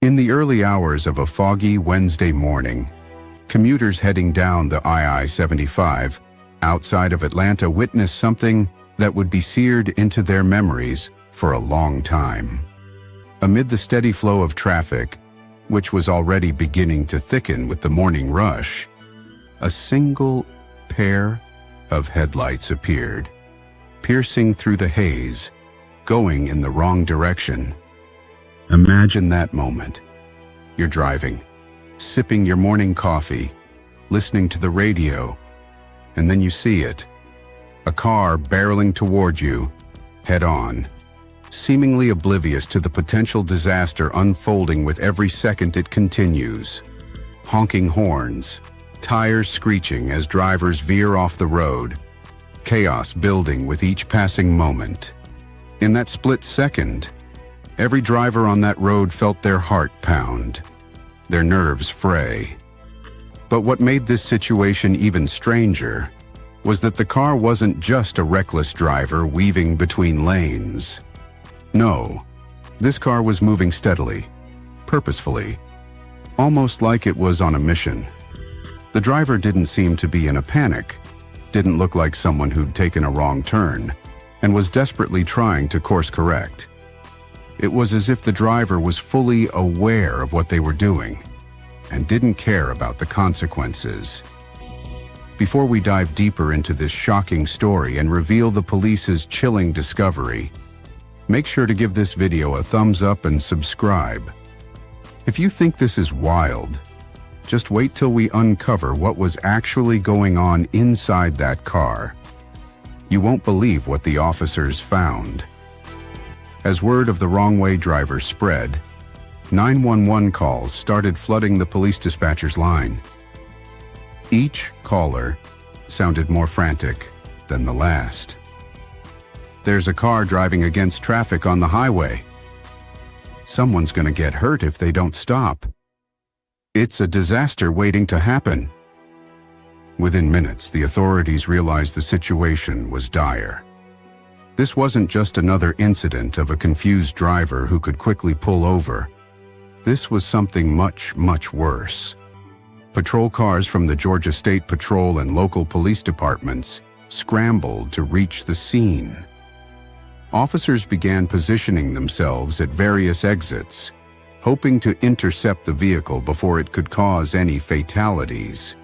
In the early hours of a foggy Wednesday morning, commuters heading down the I-75 outside of Atlanta witnessed something that would be seared into their memories for a long time. Amid the steady flow of traffic, which was already beginning to thicken with the morning rush, a single pair of headlights appeared, piercing through the haze, going in the wrong direction. Imagine that moment. You're driving, sipping your morning coffee, listening to the radio, and then you see it. A car barreling toward you, head-on, seemingly oblivious to the potential disaster unfolding with every second it continues. Honking horns, tires screeching as drivers veer off the road, chaos building with each passing moment. In that split second, every driver on that road felt their heart pound, their nerves fray. But what made this situation even stranger was that the car wasn't just a reckless driver weaving between lanes. No, this car was moving steadily, purposefully, almost like it was on a mission. The driver didn't seem to be in a panic, didn't look like someone who'd taken a wrong turn, and was desperately trying to course correct. It was as if the driver was fully aware of what they were doing and didn't care about the consequences. Before we dive deeper into this shocking story and reveal the police's chilling discovery, make sure to give this video a thumbs up and subscribe. If you think this is wild, just wait till we uncover what was actually going on inside that car. You won't believe what the officers found. As word of the wrong-way driver spread, 911 calls started flooding the police dispatcher's line. Each caller sounded more frantic than the last. There's a car driving against traffic on the highway. Someone's gonna get hurt if they don't stop. It's a disaster waiting to happen. Within minutes, the authorities realized the situation was dire. This wasn't just another incident of a confused driver who could quickly pull over. This was something much, much worse. Patrol cars from the Georgia State Patrol and local police departments scrambled to reach the scene. Officers began positioning themselves at various exits, hoping to intercept the vehicle before it could cause any fatalities.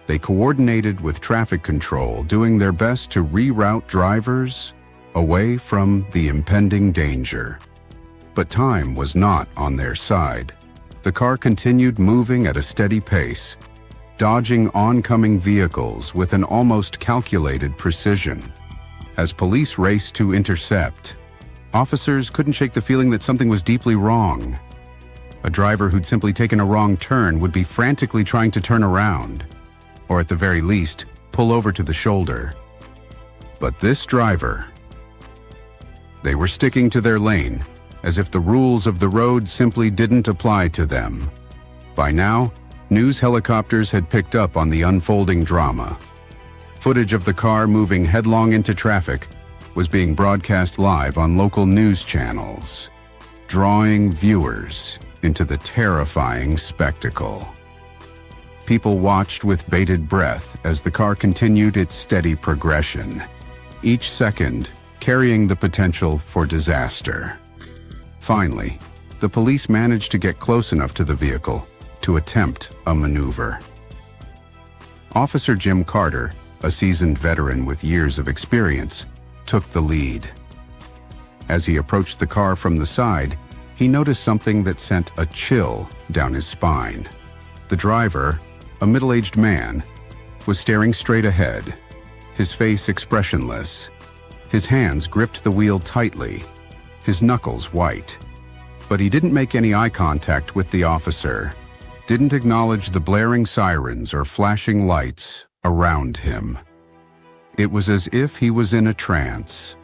They coordinated with traffic control, doing their best to reroute drivers away from the impending danger. But time was not on their side. The car continued moving at a steady pace, dodging oncoming vehicles with an almost calculated precision. As police raced to intercept, officers couldn't shake the feeling that something was deeply wrong. A driver who'd simply taken a wrong turn would be frantically trying to turn around, or at the very least, pull over to the shoulder. But this driver, they were sticking to their lane, as if the rules of the road simply didn't apply to them. By now, news helicopters had picked up on the unfolding drama. Footage of the car moving headlong into traffic was being broadcast live on local news channels, drawing viewers into the terrifying spectacle. People watched with bated breath as the car continued its steady progression, each second carrying the potential for disaster. Finally, the police managed to get close enough to the vehicle to attempt a maneuver. Officer Jim Carter, a seasoned veteran with years of experience, took the lead. As he approached the car from the side, he noticed something that sent a chill down his spine. The driver, a middle-aged man, was staring straight ahead, his face expressionless. His hands gripped the wheel tightly, his knuckles white. But he didn't make any eye contact with the officer, didn't acknowledge the blaring sirens or flashing lights around him. It was as if he was in a trance.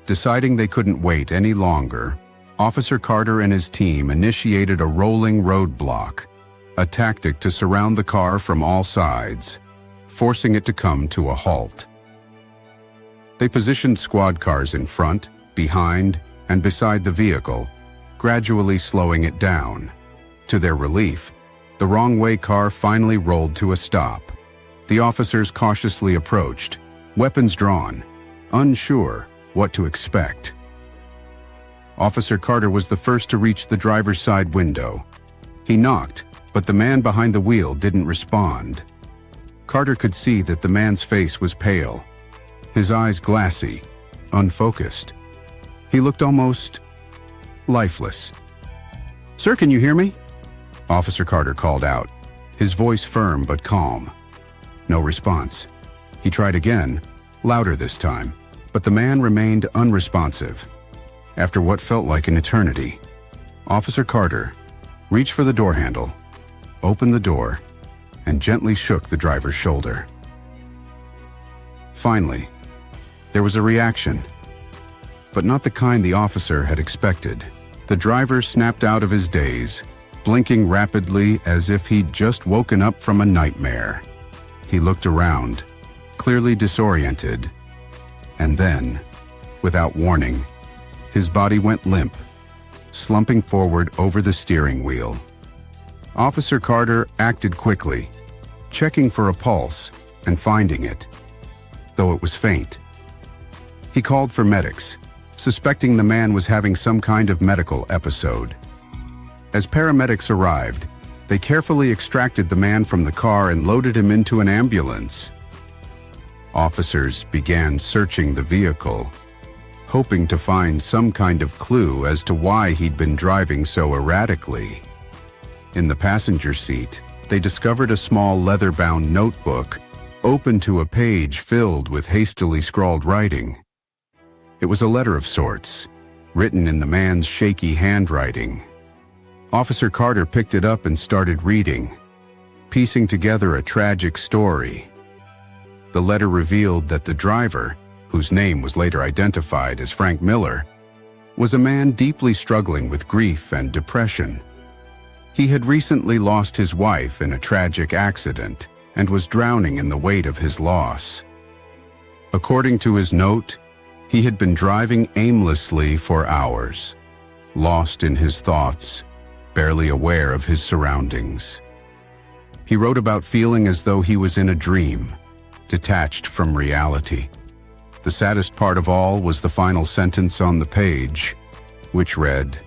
Deciding they couldn't wait any longer, Officer Carter and his team initiated a rolling roadblock, a tactic to surround the car from all sides, forcing it to come to a halt. They positioned squad cars in front, behind, and beside the vehicle, gradually slowing it down. To their relief, the wrong-way car finally rolled to a stop. The officers cautiously approached, weapons drawn, unsure what to expect. Officer Carter was the first to reach the driver's side window. He knocked, but the man behind the wheel didn't respond. Carter could see that the man's face was pale, his eyes glassy, unfocused. He looked almost lifeless. "Sir, can you hear me?" Officer Carter called out, his voice firm but calm. No response. He tried again, louder this time, but the man remained unresponsive. After what felt like an eternity, Officer Carter reached for the door handle, opened the door, and gently shook the driver's shoulder. Finally, there was a reaction, but not the kind the officer had expected. The driver snapped out of his daze, blinking rapidly as if he'd just woken up from a nightmare. He looked around, clearly disoriented, and then, without warning, his body went limp, slumping forward over the steering wheel. Officer Carter acted quickly, checking for a pulse and finding it, though it was faint. He called for medics, suspecting the man was having some kind of medical episode. As paramedics arrived, they carefully extracted the man from the car and loaded him into an ambulance. Officers began searching the vehicle, hoping to find some kind of clue as to why he'd been driving so erratically. In the passenger seat, they discovered a small leather-bound notebook, open to a page filled with hastily scrawled writing. It was a letter of sorts, written in the man's shaky handwriting. Officer Carter picked it up and started reading, piecing together a tragic story. The letter revealed that the driver, whose name was later identified as Frank Miller, was a man deeply struggling with grief and depression. He had recently lost his wife in a tragic accident and was drowning in the weight of his loss. According to his note, he had been driving aimlessly for hours, lost in his thoughts, barely aware of his surroundings. He wrote about feeling as though he was in a dream, detached from reality. The saddest part of all was the final sentence on the page, which read,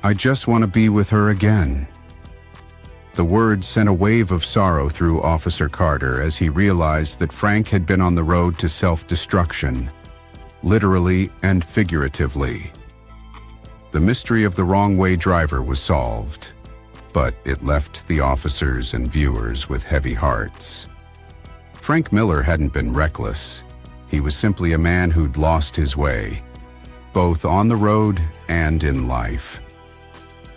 "I just want to be with her again." The words sent a wave of sorrow through Officer Carter as he realized that Frank had been on the road to self-destruction, literally and figuratively. The mystery of the wrong-way driver was solved, but it left the officers and viewers with heavy hearts. Frank Miller hadn't been reckless. He was simply a man who'd lost his way, both on the road and in life.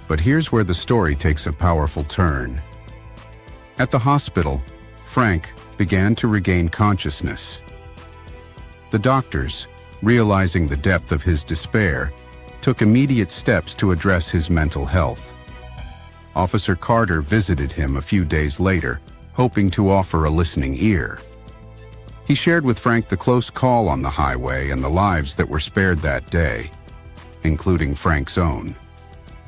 But here's where the story takes a powerful turn. At the hospital, Frank began to regain consciousness. The doctors, realizing the depth of his despair, took immediate steps to address his mental health. Officer Carter visited him a few days later, hoping to offer a listening ear. He shared with Frank the close call on the highway and the lives that were spared that day, including Frank's own.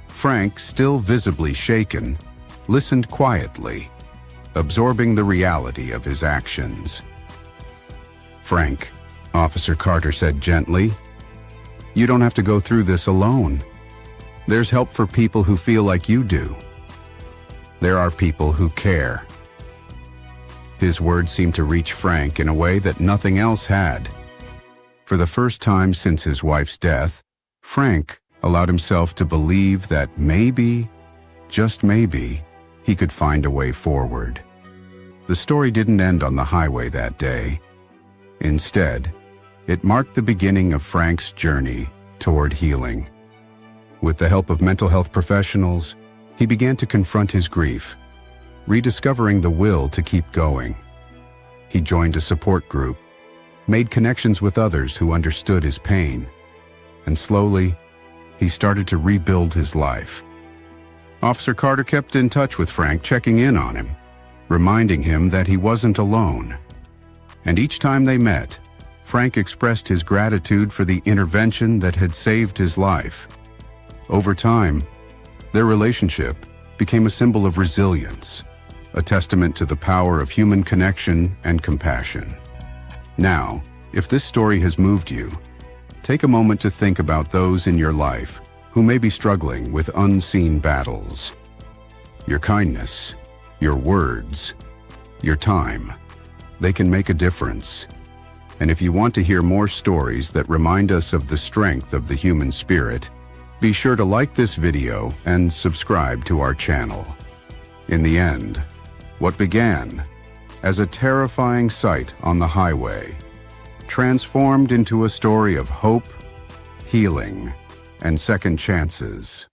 Frank, still visibly shaken, listened quietly, absorbing the reality of his actions. "Frank," Officer Carter said gently, "you don't have to go through this alone. There's help for people who feel like you do. There are people who care." His words seemed to reach Frank in a way that nothing else had. For the first time since his wife's death, Frank allowed himself to believe that maybe, just maybe, he could find a way forward. The story didn't end on the highway that day. Instead, it marked the beginning of Frank's journey toward healing. With the help of mental health professionals, he began to confront his grief, rediscovering the will to keep going. He joined a support group, made connections with others who understood his pain, and slowly, he started to rebuild his life. Officer Carter kept in touch with Frank, checking in on him, reminding him that he wasn't alone. And each time they met, Frank expressed his gratitude for the intervention that had saved his life. Over time, Their relationship became a symbol of resilience, a testament to the power of human connection and compassion. Now, if this story has moved you, take a moment to think about those in your life who may be struggling with unseen battles. Your kindness, your words, your time, they can make a difference. And if you want to hear more stories that remind us of the strength of the human spirit, be sure to like this video and subscribe to our channel. In the end, what began as a terrifying sight on the highway transformed into a story of hope, healing, and second chances.